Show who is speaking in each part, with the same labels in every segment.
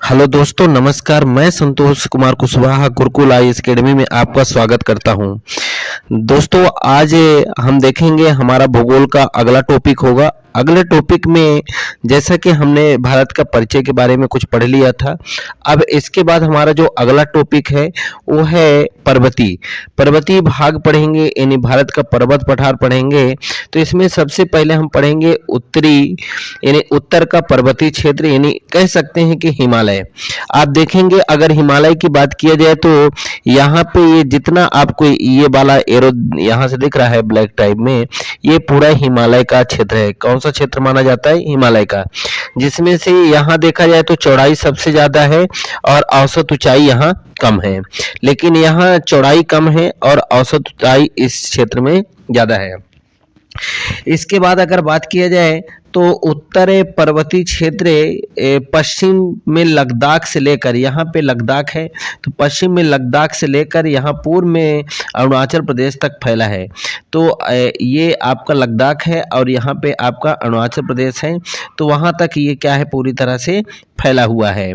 Speaker 1: Hello दोस्तों, नमस्कार। मैं संतोष कुमार कुशवाहा गुरुकुल आईएएस एकेडमी में आपका स्वागत करता हूं। दोस्तों, आज हम देखेंगे हमारा भूगोल का अगला टॉपिक होगा। अगले टॉपिक में जैसा कि हमने भारत का परिचय के बारे में कुछ पढ़ लिया था, अब इसके बाद हमारा जो अगला टॉपिक है वो है पर्वतीय भाग पढ़ेंगे, यानी भारत का पर्वत पठार पढ़ेंगे। तो इसमें सबसे पहले हम पढ़ेंगे उत्तरी यानी उत्तर का पर्वतीय क्षेत्र, यानी कह सकते हैं कि हिमालय। आप देखेंगे अगर हिमालय की बात किया जाए तो यहाँ पे ये जितना आपको ये वाला एरो यहाँ से दिख रहा है ब्लैक टाइप में, ये पूरा हिमालय का क्षेत्र है। कौन सा क्षेत्र माना जाता है? हिमालय का, जिसमें से यहाँ देखा जाए तो चौड़ाई सबसे ज्यादा है और औसत ऊंचाई यहाँ कम है। लेकिन यहाँ चौड़ाई कम है और औसत ऊंचाई इस क्षेत्र में ज्यादा है। इसके बाद अगर बात किया जाए तो उत्तर पर्वतीय क्षेत्र पश्चिम में लद्दाख से लेकर, यहाँ पे लद्दाख है तो पश्चिम में लद्दाख से लेकर यहाँ पूर्व में अरुणाचल प्रदेश तक फैला है। तो ये आपका लद्दाख है और यहाँ पे आपका अरुणाचल प्रदेश है। तो वहाँ तक ये क्या है, पूरी तरह से फैला हुआ है।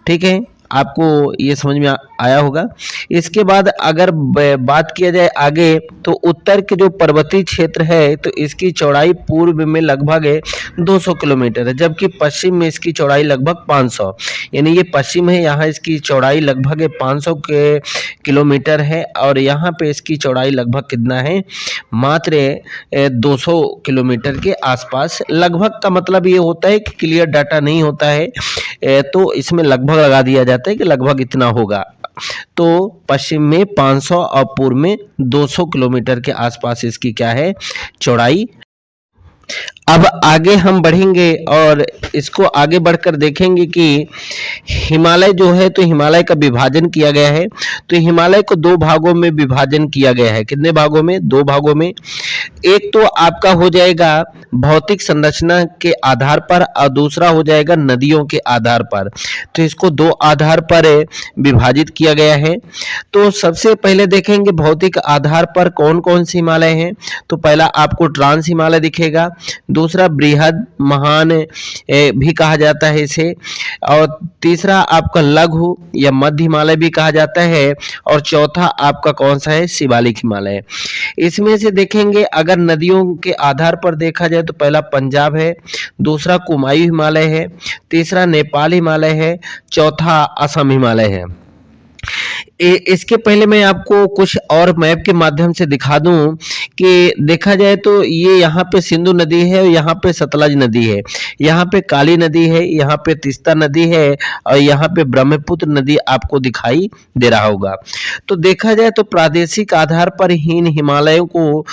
Speaker 1: ठीक है, आपको ये समझ में आया होगा। इसके बाद अगर बात किया जाए आगे तो उत्तर के जो पर्वतीय क्षेत्र है तो इसकी चौड़ाई पूर्व में लगभग 200 किलोमीटर है, जबकि पश्चिम में इसकी चौड़ाई लगभग 500, यानी ये पश्चिम है, यहाँ इसकी चौड़ाई लगभग 500 किलोमीटर है और यहाँ पे इसकी चौड़ाई लगभग कितना है, मात्र 200 किलोमीटर के आसपास। लगभग का मतलब ये होता है कि क्लियर डाटा नहीं होता है, तो इसमें लगभग लगा दिया जाता है कि लगभग इतना होगा। तो पश्चिम में 500 और पूर्व में 200 किलोमीटर के आसपास इसकी क्या है, चौड़ाई। अब आगे हम बढ़ेंगे और इसको आगे बढ़कर देखेंगे कि हिमालय जो है, तो हिमालय का विभाजन किया गया है। तो हिमालय को दो भागों में विभाजन किया गया है। कितने भागों में? दो भागों में। एक तो आपका हो जाएगा भौतिक संरचना के आधार पर और दूसरा हो जाएगा नदियों के आधार पर। तो इसको दो आधार पर विभाजित किया गया है। तो सबसे पहले देखेंगे भौतिक आधार पर कौन कौन से हिमालय हैं। तो पहला आपको ट्रांस हिमालय दिखेगा, दूसरा बृहद महान भी कहा जाता है इसे, और तीसरा आपका लघु या मध्य हिमालय भी कहा जाता है, और चौथा आपका कौन सा है, शिवालिक हिमालय। इसमें से देखेंगे अगर नदियों के आधार पर देखा जाए तो पहला पंजाब है, दूसरा कुमायूं हिमालय है, तीसरा नेपाल हिमालय है, चौथा असम हिमालय है। इसके पहले मैं आपको कुछ और मैप के माध्यम से दिखा दूं कि देखा जाए तो ये यहाँ पे सिंधु नदी है, यहाँ पे सतलज नदी है, यहाँ पे काली नदी है, यहाँ पे तीस्ता नदी है और यहाँ पे ब्रह्मपुत्र नदी आपको दिखाई दे रहा होगा। तो देखा जाए तो प्रादेशिक आधार पर इन हिमालयों को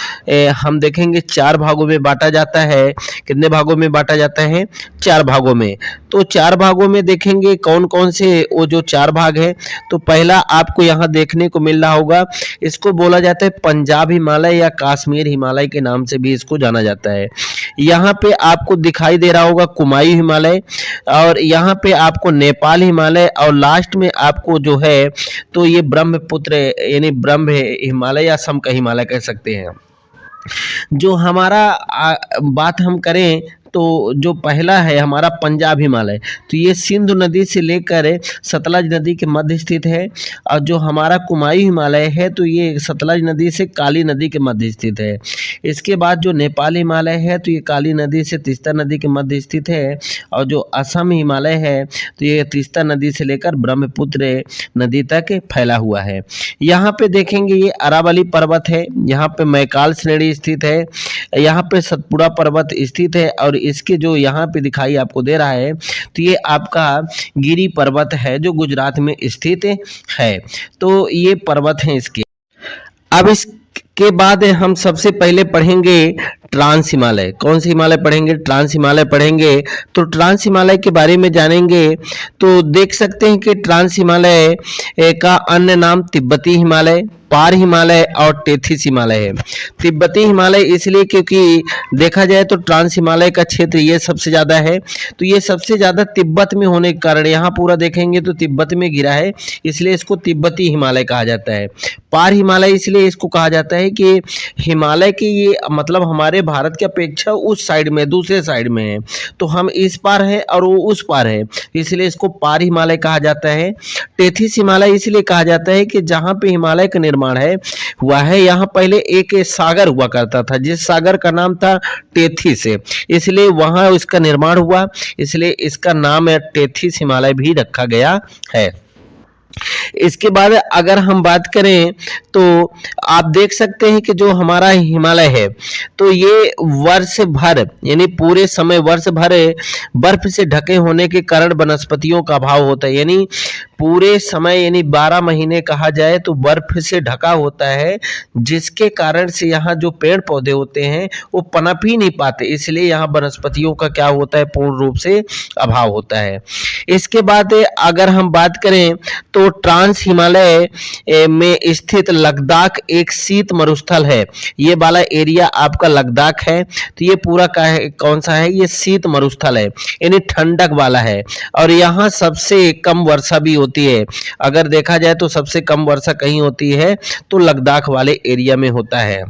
Speaker 1: हम देखेंगे चार भागों में बांटा जाता है। कितने भागों में बांटा जाता है? चार भागों में। तो चार भागों में देखेंगे कौन कौन से वो जो चार भाग है। तो पहला आपको यहाँ देखने को मिल रहा होगा, इसको बोला जाता है पंजाब हिमालय या कश्मीर हिमालय के नाम से भी इसको जाना जाता है। यहाँ पे आपको दिखाई दे रहा होगा कुमायूं हिमालय, और यहाँ पे आपको नेपाल हिमालय, और लास्ट में आपको जो है तो ये ब्रह्मपुत्र यानी ब्रह्म हिमालय या असम का हिमालय कह सकते हैं। जो हमारा बात हम करें तो जो पहला है हमारा पंजाब हिमालय, तो ये सिंधु नदी से लेकर सतलज नदी के मध्य स्थित है। और जो हमारा कुमायूं हिमालय है तो ये सतलज नदी से काली नदी के मध्य स्थित है। इसके बाद जो नेपाल हिमालय है तो ये काली नदी से तीस्ता नदी के मध्य स्थित है। और जो असम हिमालय है तो ये तीस्ता नदी से लेकर ब्रह्मपुत्र नदी तक फैला हुआ है। यहाँ पे देखेंगे ये अरावली पर्वत है, यहाँ पे मैकाल श्रेणी स्थित है, यहाँ पे सतपुड़ा पर्वत स्थित है, और इसके जो यहाँ पे दिखाई आपको दे रहा है तो ये आपका गिरी पर्वत है जो गुजरात में स्थित है। तो ये पर्वत हैं इसके। अब इसके बाद हम सबसे पहले पढ़ेंगे ट्रांस हिमालय। कौन सी हिमालय पढ़ेंगे? ट्रांस हिमालय पढ़ेंगे। तो ट्रांस हिमालय के बारे में जानेंगे तो देख सकते हैं कि ट्रांस हिमालय का अन्य नाम तिब्बती हिमालय, पार हिमालय और टेथिस हिमालय है। तिब्बती हिमालय इसलिए क्योंकि देखा जाए तो ट्रांस हिमालय का क्षेत्र ये सबसे ज़्यादा है, तो ये सबसे ज़्यादा तिब्बत में होने के कारण यहाँ पूरा देखेंगे तो तिब्बत में घिरा है, इसलिए इसको तिब्बती हिमालय कहा जाता है। पार हिमालय इसलिए इसको कहा जाता है कि हिमालय की ये मतलब हमारे भारत की अपेक्षा उस साइड में, दूसरे साइड में है, तो हम इस पार है और वो उस पार है, इसलिए इसको पार हिमालय कहा जाता है। टेथिस हिमालय इसलिए कहा जाता है कि जहाँ पे हिमालय का निर्माण है हुआ है, यहाँ पहले एक सागर हुआ करता था, जिस सागर का नाम था टेथिस, इसलिए वहाँ इसका निर्माण हुआ, इसलिए इसका नाम टेथिस हिमालय भी रखा गया है। इसके बाद अगर हम बात करें तो आप देख सकते हैं कि जो हमारा हिमालय है तो ये वर्ष भर यानी पूरे समय वर्ष भर बर्फ से ढके होने के कारण वनस्पतियों का अभाव होता है, यानी पूरे समय यानी 12 महीने कहा जाए तो बर्फ से ढका होता है, जिसके कारण से यहाँ जो पेड़ पौधे होते हैं वो पनप ही नहीं पाते, इसलिए यहाँ वनस्पतियों का क्या होता है, पूर्ण रूप से अभाव होता है। इसके बाद अगर हम बात करें तो ट्रांस हिमालय में स्थित लद्दाख एक शीत मरुस्थल है। ये वाला एरिया आपका लद्दाख है, तो ये पूरा कौन सा है, ये शीत मरुस्थल है, यानी ठंडक वाला है, और यहाँ सबसे कम वर्षा भी होती है। अगर देखा जाए तो सबसे कम वर्षा कहीं होती है तो लद्दाख वाले एरिया में होता है।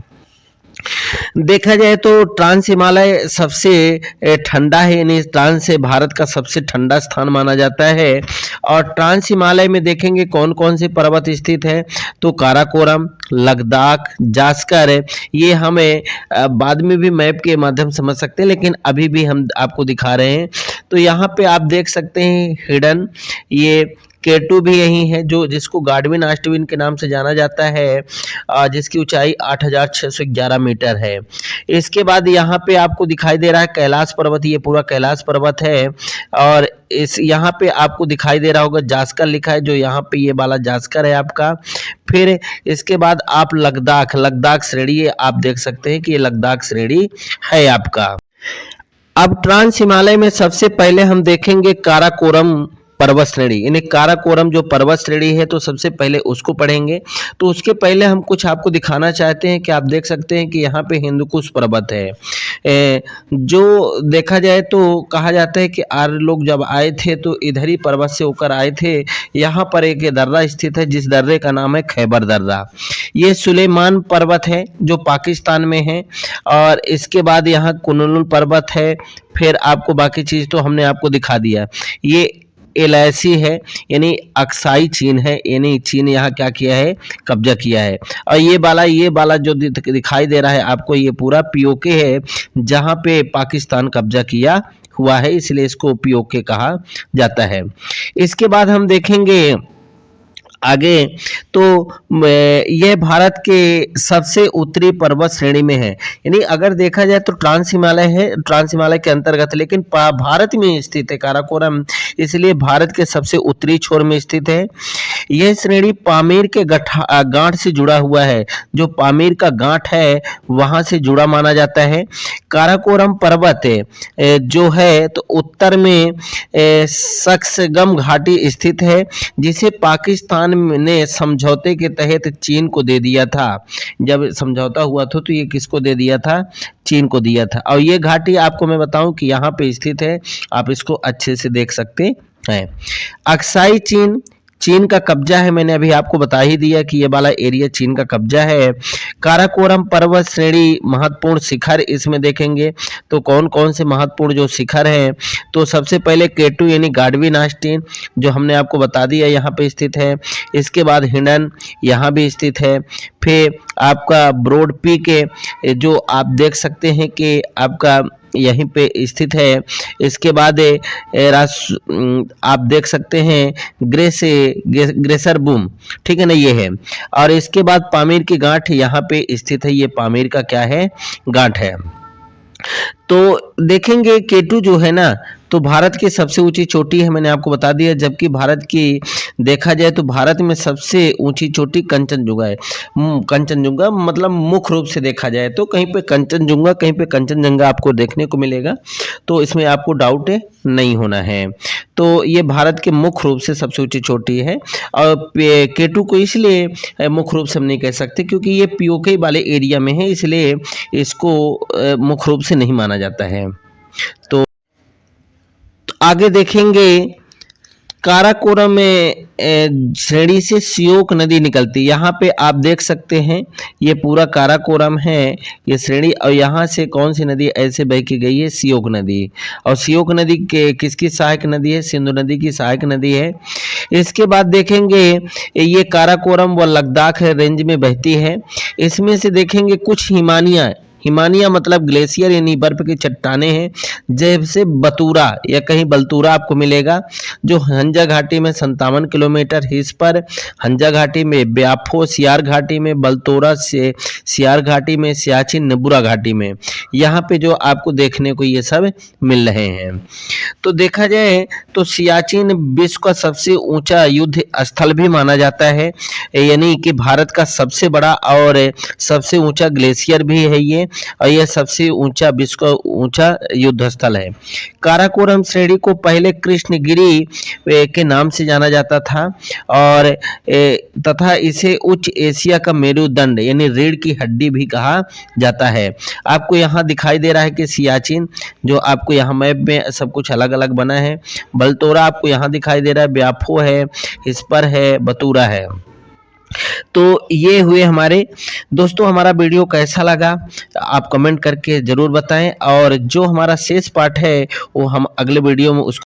Speaker 1: देखा जाए तो ट्रांस हिमालय सबसे ठंडा है, यानी ट्रांस से भारत का सबसे ठंडा स्थान माना जाता है। और ट्रांस हिमालय में देखेंगे कौन कौन से पर्वत स्थित है, तो काराकोरम, लद्दाख, जास्कर, ये हमें बाद में भी मैप के माध्यम से समझ सकते हैं, लेकिन अभी भी हम आपको दिखा रहे हैं। तो यहाँ पे आप देख सकते हैं हिडन, ये केटू भी यही है, जो जिसको गाडविन आस्टविन के नाम से जाना जाता है, जिसकी ऊंचाई 8611 मीटर है। इसके बाद यहाँ पे आपको दिखाई दे रहा है कैलाश पर्वत, ये पूरा कैलाश पर्वत है, और इस यहाँ पे आपको दिखाई दे रहा होगा जास्कर लिखा है, जो यहाँ पे ये वाला जास्कर है आपका। फिर इसके बाद आप लद्दाख श्रेणी आप देख सकते हैं कि ये लद्दाख श्रेणी है आपका। अब ट्रांस हिमालय में सबसे पहले हम देखेंगे काराकोरम पर्वत श्रेणी, यानी काराकोरम जो पर्वत श्रेणी है, तो सबसे पहले उसको पढ़ेंगे। तो उसके पहले हम कुछ आपको दिखाना चाहते हैं कि आप देख सकते हैं कि यहाँ पे हिंदुकुश पर्वत है, जो देखा जाए तो कहा जाता है कि आर्य लोग जब आए थे तो इधर ही पर्वत से होकर आए थे। यहाँ पर एक दर्रा स्थित है, जिस दर्रे का नाम है खैबर दर्रा। ये सुलेमान पर्वत है जो पाकिस्तान में है, और इसके बाद यहाँ कुनलुन पर्वत है। फिर आपको बाकी चीज तो हमने आपको दिखा दिया। ये एलआईसी है, यानी अक्साई चीन है, यानी चीन यहाँ क्या किया है, कब्जा किया है। और ये वाला जो दिखाई दे रहा है आपको, ये पूरा पीओके है, जहाँ पे पाकिस्तान कब्जा किया हुआ है, इसलिए इसको पीओके कहा जाता है। इसके बाद हम देखेंगे आगे, तो यह भारत के सबसे उत्तरी पर्वत श्रेणी में है, यानी अगर देखा जाए तो ट्रांस हिमालय है, ट्रांस हिमालय के अंतर्गत, लेकिन भारत में स्थित है काराकोरम, इसलिए भारत के सबसे उत्तरी छोर में स्थित है। यह श्रेणी पामीर के गांठ से जुड़ा हुआ है, जो पामीर का गांठ है वहां से जुड़ा माना जाता है। काराकोरम पर्वत जो है तो उत्तर में सक्सगम घाटी स्थित है, जिसे पाकिस्तान ने समझौते के तहत चीन को दे दिया था। जब समझौता हुआ था तो ये किसको दे दिया था, चीन को दिया था। और ये घाटी आपको मैं बताऊं कि यहाँ पे स्थित है, आप इसको अच्छे से देख सकते हैं। अक्साई चीन का कब्जा है, मैंने अभी आपको बता ही दिया कि ये वाला एरिया चीन का कब्जा है। काराकोरम पर्वत श्रेणी महत्वपूर्ण शिखर इसमें देखेंगे तो कौन कौन से महत्वपूर्ण जो शिखर हैं, तो सबसे पहले केटू यानी गाडविन आस्टीन, जो हमने आपको बता दिया यहाँ पे स्थित है। इसके बाद हिडन यहाँ भी स्थित है। फिर आपका ब्रॉड पीक जो आप देख सकते हैं कि आपका यहीं पे स्थित है। इसके बाद आप देख सकते हैं ग्रेसर बूम, ठीक है ना, ये है। और इसके बाद पामीर की गांठ यहाँ पे स्थित है, ये पामीर का क्या है, गांठ है। तो देखेंगे केटू जो है ना, तो भारत की सबसे ऊंची चोटी है, मैंने आपको बता दिया। जबकि भारत की देखा जाए तो भारत में सबसे ऊंची चोटी कंचनजुंगा है। कंचनजुंगा मतलब मुख्य रूप से देखा जाए तो कहीं पे कंचनजुंगा, कहीं पे कंचनजंगा आपको देखने को मिलेगा, तो इसमें आपको डाउट नहीं होना है। तो ये भारत के मुख्य रूप से सबसे ऊंची चोटी है। और केटू को इसलिए मुख्य रूप से हम नहीं कह सकते क्योंकि ये पीओके वाले एरिया में है, इसलिए इसको मुख्य रूप से नहीं माना जाता है। तो आगे देखेंगे काराकोरम में श्रेणी से सियोक नदी निकलती है। यहाँ पे आप देख सकते हैं ये पूरा काराकोरम है ये श्रेणी, और यहाँ से कौन सी नदी ऐसे बह के गई है, सियोक नदी। और सियोक नदी के किसकी सहायक नदी है, सिंधु नदी की सहायक नदी है। इसके बाद देखेंगे ये काराकोरम व लद्दाख रेंज में बहती है। इसमें से देखेंगे कुछ हिमानिया मतलब ग्लेशियर यानी बर्फ की चट्टानें हैं, जैसे बतूरा या कहीं बलतूरा आपको मिलेगा, जो हंजा घाटी में 57 किलोमीटर हिस पर, हंजा घाटी में ब्याफो सियार घाटी में, बलतोरा से सियार घाटी में, सियाचिन नेबुरा घाटी में, यहाँ पे जो आपको देखने को ये सब मिल रहे हैं। तो देखा जाए तो सियाचिन विश्व का सबसे ऊंचा युद्ध स्थल भी माना जाता है, यानी कि भारत का सबसे बड़ा और सबसे ऊंचा ग्लेशियर भी है ये, और यह सबसे ऊंचा विश्व का ऊंचा युद्ध स्थल है। काराकोरम श्रेणी को पहले कृष्णगिरी के नाम से जाना जाता था, और तथा इसे उच्च एशिया का मेरुदंड यानी रीढ़ की हड्डी भी कहा जाता है। आपको यहाँ दिखाई दे रहा है कि सियाचिन, जो आपको यहाँ मैप में सब कुछ अलग अलग बना है, बलतोरा आपको यहाँ दिखाई दे रहा है, ब्याफो है, हिस्पर है, बतूरा है। तो ये हुए हमारे दोस्तों। हमारा वीडियो कैसा लगा आप कमेंट करके जरूर बताएं, और जो हमारा शेष पार्ट है वो हम अगले वीडियो में उसको